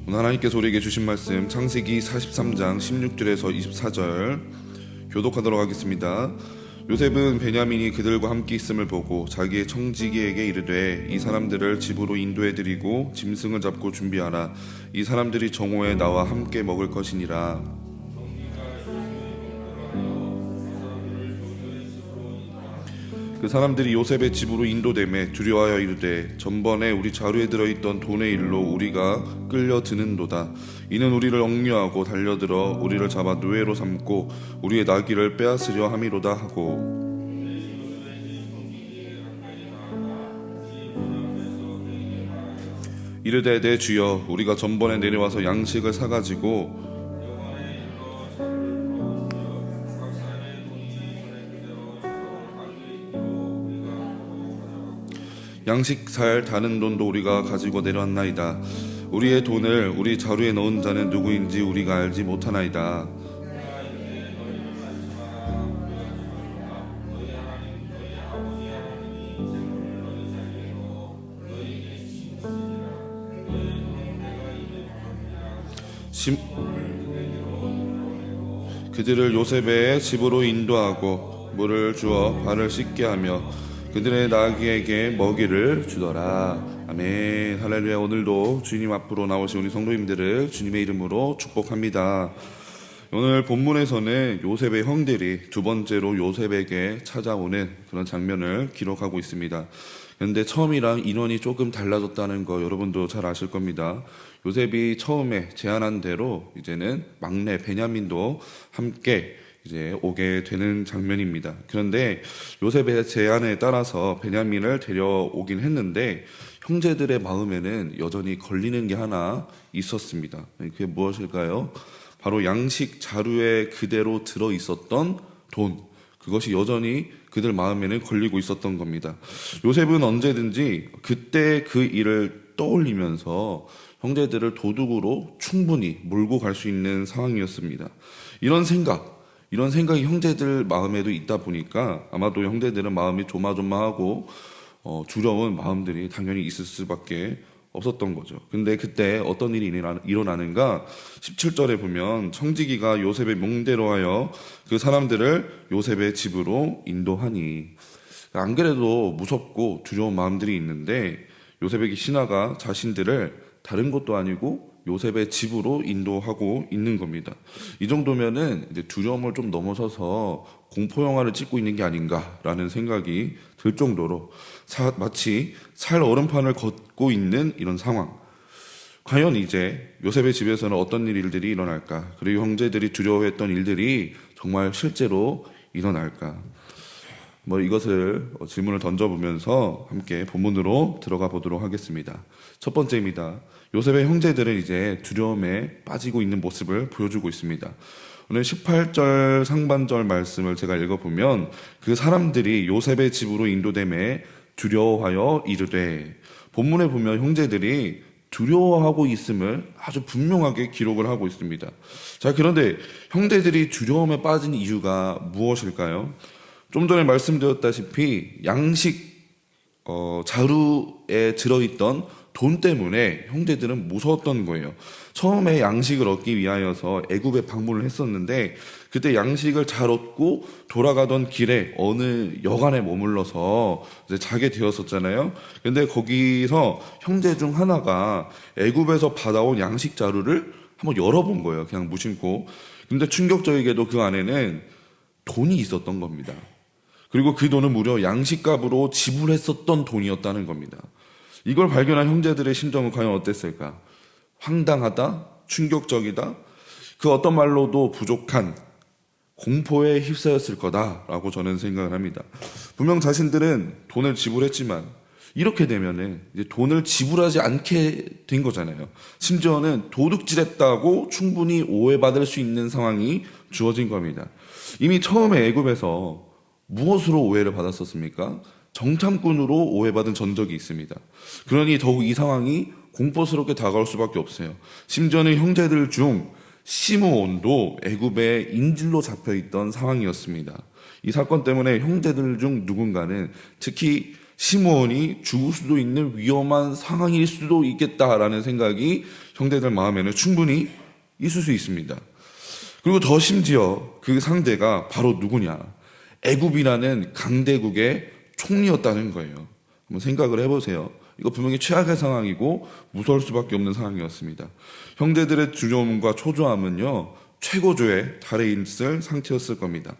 오늘 하나님께서 우리에게 주신 말씀 창세기 43장 16절에서 24절 교독하도록 하겠습니다. 요셉은 베냐민이 그들과 함께 있음을 보고 자기의 청지기에게 이르되 이 사람들을 집으로 인도해드리고 짐승을 잡고 준비하라. 이 사람들이 정오에 나와 함께 먹을 것이니라. 그 사람들이 요셉의 집으로 인도되매 두려워하여 이르되 전번에 우리 자루에 들어있던 돈의 일로 우리가 끌려드는도다. 이는 우리를 억류하고 달려들어 우리를 잡아 노예로 삼고 우리의 나귀를 빼앗으려 함이로다 하고, 이르되 내 주여 우리가 전번에 내려와서 양식을 사가지고 양식 살 다는 돈도 우리가 가지고 내려왔나이다. 우리의 돈을 우리 자루에 넣은 자는 누구인지 우리가 알지 못하나이다. 그들을 요셉의 집으로 인도하고 물을 주어 발을 씻게 하며 그들의 나귀에게 먹이를 주더라. 아멘. 할렐루야. 오늘도 주님 앞으로 나오신 우리 성도님들을 주님의 이름으로 축복합니다. 오늘 본문에서는 요셉의 형들이 두 번째로 요셉에게 찾아오는 그런 장면을 기록하고 있습니다. 그런데 처음이랑 인원이 조금 달라졌다는 거 여러분도 잘 아실 겁니다. 요셉이 처음에 제안한 대로 이제는 막내 베냐민도 함께 이제 오게 되는 장면입니다. 그런데 요셉의 제안에 따라서 베냐민을 데려오긴 했는데 형제들의 마음에는 여전히 걸리는 게 하나 있었습니다. 그게 무엇일까요? 바로 양식 자루에 그대로 들어 있었던 돈, 그것이 여전히 그들 마음에는 걸리고 있었던 겁니다. 요셉은 언제든지 그때 그 일을 떠올리면서 형제들을 도둑으로 충분히 몰고 갈 수 있는 상황이었습니다. 이런 생각이 형제들 마음에도 있다 보니까 아마도 형제들은 마음이 조마조마하고 두려운 마음들이 당연히 있을 수밖에 없었던 거죠. 근데 그때 어떤 일이 일어나는가? 17절에 보면 청지기가 요셉의 명대로 하여 그 사람들을 요셉의 집으로 인도하니, 안 그래도 무섭고 두려운 마음들이 있는데 요셉에게 신하가 자신들을 다른 것도 아니고 요셉의 집으로 인도하고 있는 겁니다. 이 정도면은 이제 두려움을 좀 넘어서서 공포 영화를 찍고 있는 게 아닌가라는 생각이 들 정도로 마치 살 얼음판을 걷고 있는 이런 상황. 과연 이제 요셉의 집에서는 어떤 일들이 일어날까? 그리고 형제들이 두려워했던 일들이 정말 실제로 일어날까? 이것을 질문을 던져보면서 함께 본문으로 들어가 보도록 하겠습니다. 첫 번째입니다. 요셉의 형제들은 이제 두려움에 빠지고 있는 모습을 보여주고 있습니다. 오늘 18절 상반절 말씀을 제가 읽어보면 그 사람들이 요셉의 집으로 인도됨에 두려워하여 이르되, 본문에 보면 형제들이 두려워하고 있음을 아주 분명하게 기록을 하고 있습니다. 자, 그런데 형제들이 두려움에 빠진 이유가 무엇일까요? 좀 전에 말씀드렸다시피 양식 자루에 들어있던 돈 때문에 형제들은 무서웠던 거예요. 처음에 양식을 얻기 위하여서 애굽에 방문을 했었는데 그때 양식을 잘 얻고 돌아가던 길에 어느 여관에 머물러서 이제 자게 되었었잖아요. 근데 거기서 형제 중 하나가 애굽에서 받아온 양식 자루를 한번 열어본 거예요. 그냥 무심코. 근데 충격적이게도 그 안에는 돈이 있었던 겁니다. 그리고 그 돈은 무려 양식값으로 지불했었던 돈이었다는 겁니다. 이걸 발견한 형제들의 심정은 과연 어땠을까? 황당하다, 충격적이다, 그 어떤 말로도 부족한 공포에 휩싸였을 거다라고 저는 생각을 합니다. 분명 자신들은 돈을 지불했지만 이렇게 되면은 이제 돈을 지불하지 않게 된 거잖아요. 심지어는 도둑질했다고 충분히 오해받을 수 있는 상황이 주어진 겁니다. 이미 처음에 애굽에서 무엇으로 오해를 받았었습니까? 정탐꾼으로 오해받은 전적이 있습니다. 그러니 더욱 이 상황이 공포스럽게 다가올 수밖에 없어요. 심지어는 형제들 중 시므온도 애굽의 인질로 잡혀있던 상황이었습니다. 이 사건 때문에 형제들 중 누군가는, 특히 시므온이 죽을 수도 있는 위험한 상황일 수도 있겠다라는 생각이 형제들 마음에는 충분히 있을 수 있습니다. 그리고 더 심지어 그 상대가 바로 누구냐? 애굽이라는 강대국의 총리였다는 거예요. 한번 생각을 해보세요. 이거 분명히 최악의 상황이고 무서울 수밖에 없는 상황이었습니다. 형제들의 두려움과 초조함은요, 최고조에 달해 있을 상태였을 겁니다.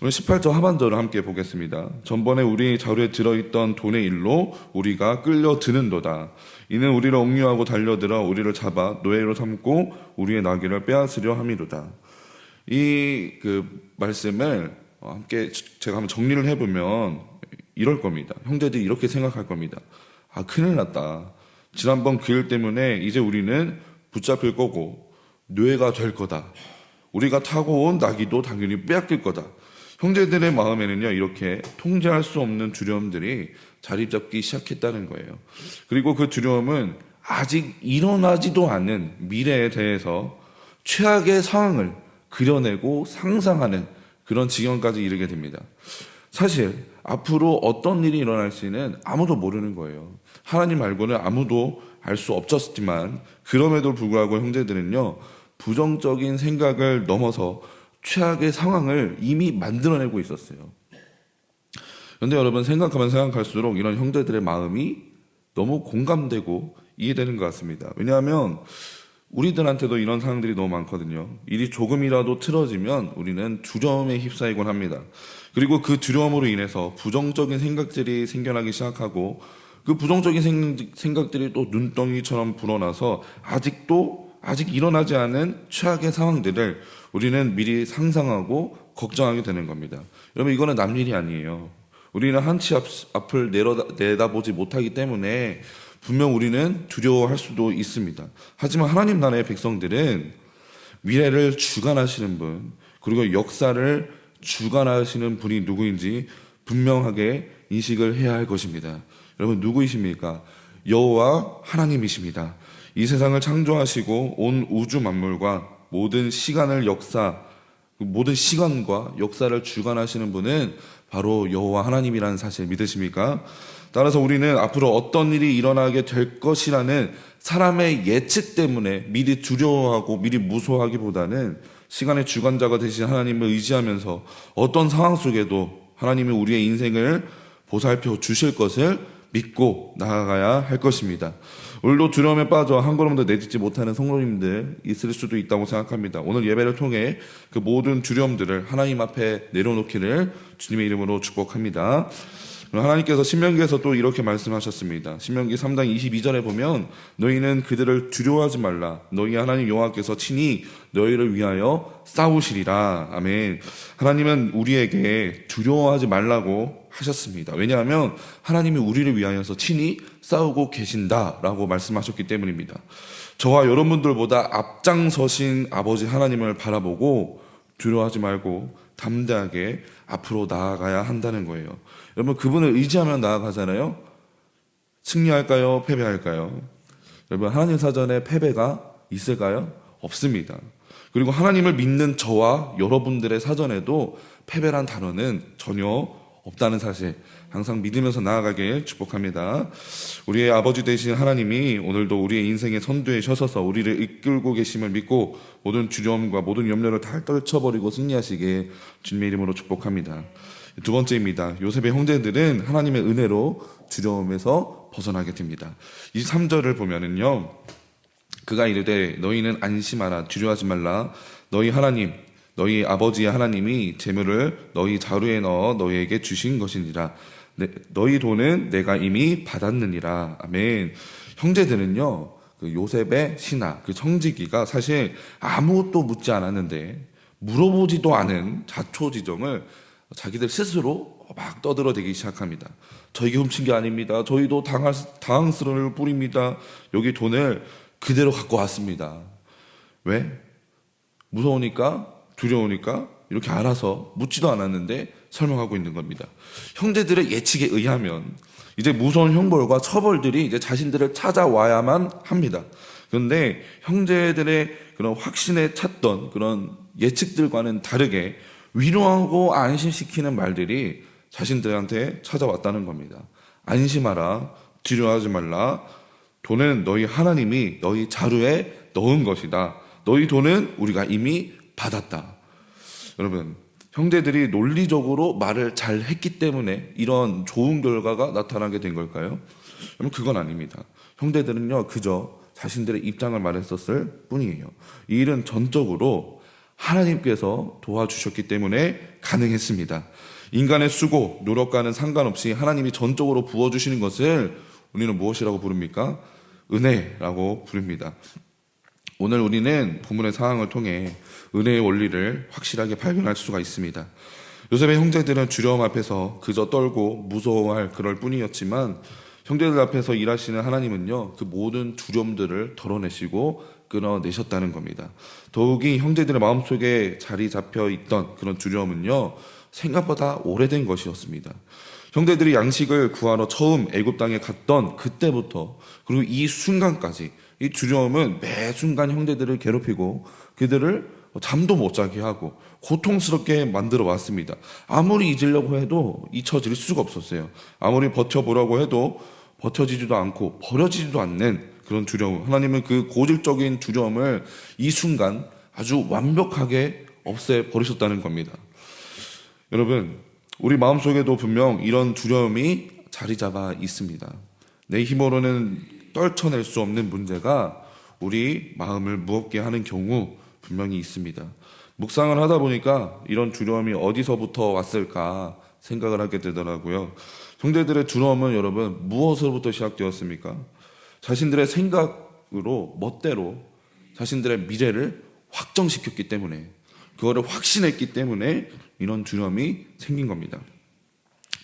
오늘 18절 하반절을 함께 보겠습니다. 전번에 우리 자루에 들어있던 돈의 일로 우리가 끌려드는도다. 이는 우리를 억류하고 달려들어 우리를 잡아 노예로 삼고 우리의 나귀를 빼앗으려 함이로다. 이 말씀을 함께 제가 한번 정리를 해보면 이럴 겁니다. 형제들이 이렇게 생각할 겁니다. 아, 큰일 났다. 지난번 그 일 때문에 이제 우리는 붙잡힐 거고 노예가 될 거다. 우리가 타고 온 나귀도 당연히 빼앗길 거다. 형제들의 마음에는요, 이렇게 통제할 수 없는 두려움들이 자리 잡기 시작했다는 거예요. 그리고 그 두려움은 아직 일어나지도 않은 미래에 대해서 최악의 상황을 그려내고 상상하는 그런 지경까지 이르게 됩니다. 사실 앞으로 어떤 일이 일어날지는 아무도 모르는 거예요. 하나님 말고는 아무도 알 수 없었지만 그럼에도 불구하고 형제들은요, 부정적인 생각을 넘어서 최악의 상황을 이미 만들어내고 있었어요. 그런데 여러분, 생각하면 생각할수록 이런 형제들의 마음이 너무 공감되고 이해되는 것 같습니다. 왜냐하면 우리들한테도 이런 상황들이 너무 많거든요. 일이 조금이라도 틀어지면 우리는 두려움에 휩싸이곤 합니다. 그리고 그 두려움으로 인해서 부정적인 생각들이 생겨나기 시작하고 그 부정적인 생각들이 또 눈덩이처럼 불어나서 아직 일어나지 않은 최악의 상황들을 우리는 미리 상상하고 걱정하게 되는 겁니다. 여러분, 이거는 남 일이 아니에요. 우리는 한치 앞을 내다보지 못하기 때문에 분명 우리는 두려워할 수도 있습니다. 하지만 하나님 나라의 백성들은 미래를 주관하시는 분, 그리고 역사를 주관하시는 분이 누구인지 분명하게 인식을 해야 할 것입니다. 여러분, 누구이십니까? 여호와 하나님이십니다. 이 세상을 창조하시고 온 우주 만물과 모든 시간과 역사를 주관하시는 분은 바로 여호와 하나님이라는 사실 믿으십니까? 따라서 우리는 앞으로 어떤 일이 일어나게 될 것이라는 사람의 예측 때문에 미리 두려워하고 미리 무서워하기보다는 시간의 주관자가 되신 하나님을 의지하면서 어떤 상황 속에도 하나님이 우리의 인생을 보살펴 주실 것을 믿고 나아가야 할 것입니다. 오늘도 두려움에 빠져 한 걸음도 내딛지 못하는 성도님들 있을 수도 있다고 생각합니다. 오늘 예배를 통해 그 모든 두려움들을 하나님 앞에 내려놓기를 주님의 이름으로 축복합니다. 하나님께서 신명기에서 또 이렇게 말씀하셨습니다. 신명기 3장 22절에 보면 너희는 그들을 두려워하지 말라. 너희 하나님 여호와께서 친히 너희를 위하여 싸우시리라. 아멘. 하나님은 우리에게 두려워하지 말라고 하셨습니다. 왜냐하면 하나님이 우리를 위하여서 친히 싸우고 계신다라고 말씀하셨기 때문입니다. 저와 여러분들보다 앞장서신 아버지 하나님을 바라보고 두려워하지 말고 담대하게 앞으로 나아가야 한다는 거예요. 여러분, 그분을 의지하면 나아가잖아요. 승리할까요? 패배할까요? 여러분, 하나님 사전에 패배가 있을까요? 없습니다. 그리고 하나님을 믿는 저와 여러분들의 사전에도 패배란 단어는 전혀 없다는 사실 항상 믿으면서 나아가길 축복합니다. 우리의 아버지 되신 하나님이 오늘도 우리의 인생의 선두에 서셔서 우리를 이끌고 계심을 믿고 모든 두려움과 모든 염려를 다 떨쳐버리고 승리하시게 주님의 이름으로 축복합니다. 두 번째입니다. 요셉의 형제들은 하나님의 은혜로 두려움에서 벗어나게 됩니다. 23절을 보면은요, 그가 이르되 너희는 안심하라, 두려워하지 말라. 너희 하나님, 너희 아버지의 하나님이 재물을 너희 자루에 넣어 너희에게 주신 것이니라. 너희 돈은 내가 이미 받았느니라. 아멘. 형제들은요, 그 요셉의 신하, 그 청지기가 사실 아무것도 묻지 않았는데 물어보지도 않은 자초지종을 자기들 스스로 막 떠들어대기 시작합니다. 저희가 훔친 게 아닙니다. 저희도 당황스러움을 뿌립니다. 여기 돈을 그대로 갖고 왔습니다. 왜? 무서우니까, 두려우니까 이렇게 알아서 묻지도 않았는데 설명하고 있는 겁니다. 형제들의 예측에 의하면 이제 무서운 형벌과 처벌들이 이제 자신들을 찾아와야만 합니다. 그런데 형제들의 그런 확신에 찼던 그런 예측들과는 다르게 위로하고 안심시키는 말들이 자신들한테 찾아왔다는 겁니다. 안심하라, 두려워하지 말라. 돈은 너희 하나님이 너희 자루에 넣은 것이다. 너희 돈은 우리가 이미 받았다. 여러분, 형제들이 논리적으로 말을 잘 했기 때문에 이런 좋은 결과가 나타나게 된 걸까요? 여러분, 그건 아닙니다. 형제들은요, 그저 자신들의 입장을 말했었을 뿐이에요. 이 일은 전적으로 하나님께서 도와주셨기 때문에 가능했습니다. 인간의 수고, 노력과는 상관없이 하나님이 전적으로 부어주시는 것을 우리는 무엇이라고 부릅니까? 은혜라고 부릅니다. 오늘 우리는 본문의 상황을 통해 은혜의 원리를 확실하게 발견할 수가 있습니다. 요셉의 형제들은 두려움 앞에서 그저 떨고 무서워할 그럴 뿐이었지만 형제들 앞에서 일하시는 하나님은요, 그 모든 두려움들을 덜어내시고 끊어내셨다는 겁니다. 더욱이 형제들의 마음속에 자리 잡혀 있던 그런 두려움은요, 생각보다 오래된 것이었습니다. 형제들이 양식을 구하러 처음 애굽 땅에 갔던 그때부터 그리고 이 순간까지 이 두려움은 매 순간 형제들을 괴롭히고 그들을 잠도 못 자게 하고 고통스럽게 만들어 왔습니다. 아무리 잊으려고 해도 잊혀질 수가 없었어요. 아무리 버텨보려고 해도 버텨지지도 않고 버려지지도 않는 그런 두려움. 하나님은 그 고질적인 두려움을 이 순간 아주 완벽하게 없애버리셨다는 겁니다. 여러분, 우리 마음속에도 분명 이런 두려움이 자리 잡아 있습니다. 내 힘으로는 떨쳐낼 수 없는 문제가 우리 마음을 무겁게 하는 경우 분명히 있습니다. 묵상을 하다 보니까 이런 두려움이 어디서부터 왔을까 생각을 하게 되더라고요. 형제들의 두려움은 여러분 무엇으로부터 시작되었습니까? 자신들의 생각으로 멋대로 자신들의 미래를 확정시켰기 때문에, 그거를 확신했기 때문에 이런 두려움이 생긴 겁니다.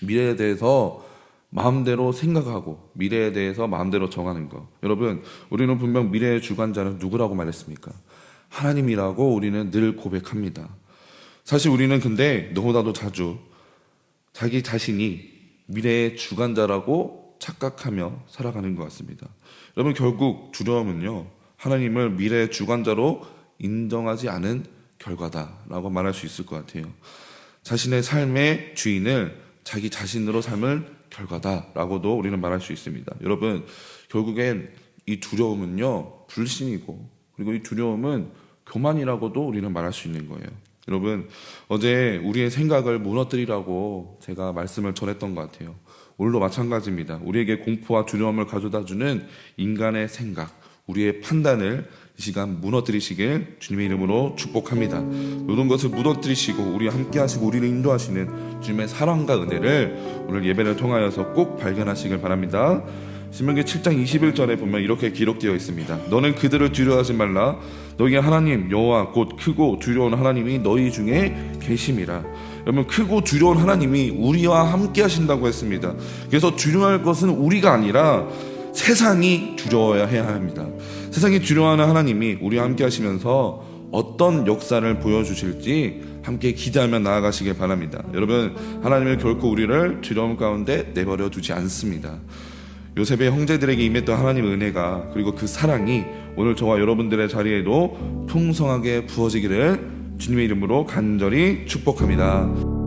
미래에 대해서 마음대로 생각하고 미래에 대해서 마음대로 정하는 거. 여러분, 우리는 분명 미래의 주관자는 누구라고 말했습니까? 하나님이라고 우리는 늘 고백합니다. 사실 우리는 근데 너무나도 자주 자기 자신이 미래의 주관자라고 착각하며 살아가는 것 같습니다. 여러분, 결국 두려움은요, 하나님을 미래의 주관자로 인정하지 않은 결과다라고 말할 수 있을 것 같아요. 자신의 삶의 주인을 자기 자신으로 삶을 결과다라고도 우리는 말할 수 있습니다. 여러분, 결국엔 이 두려움은요, 불신이고, 그리고 이 두려움은 교만이라고도 우리는 말할 수 있는 거예요. 여러분, 어제 우리의 생각을 무너뜨리라고 제가 말씀을 전했던 것 같아요. 오늘도 마찬가지입니다. 우리에게 공포와 두려움을 가져다주는 인간의 생각, 우리의 판단을 이 시간 무너뜨리시길 주님의 이름으로 축복합니다. 모든 것을 무너뜨리시고 우리와 함께 하시고 우리를 인도하시는 주님의 사랑과 은혜를 오늘 예배를 통하여서 꼭 발견하시길 바랍니다. 신명기 7장 21절에 보면 이렇게 기록되어 있습니다. 너는 그들을 두려워하지 말라. 너희 하나님 여호와 곧 크고 두려운 하나님이 너희 중에 계심이라. 여러분, 크고 두려운 하나님이 우리와 함께 하신다고 했습니다. 그래서 두려워할 것은 우리가 아니라 세상이 두려워야 해야 합니다. 세상이 두려워하는 하나님이 우리와 함께 하시면서 어떤 역사를 보여주실지 함께 기대하며 나아가시길 바랍니다. 여러분, 하나님은 결코 우리를 두려움 가운데 내버려 두지 않습니다. 요셉의 형제들에게 임했던 하나님의 은혜가, 그리고 그 사랑이 오늘 저와 여러분들의 자리에도 풍성하게 부어지기를 주님의 이름으로 간절히 축복합니다.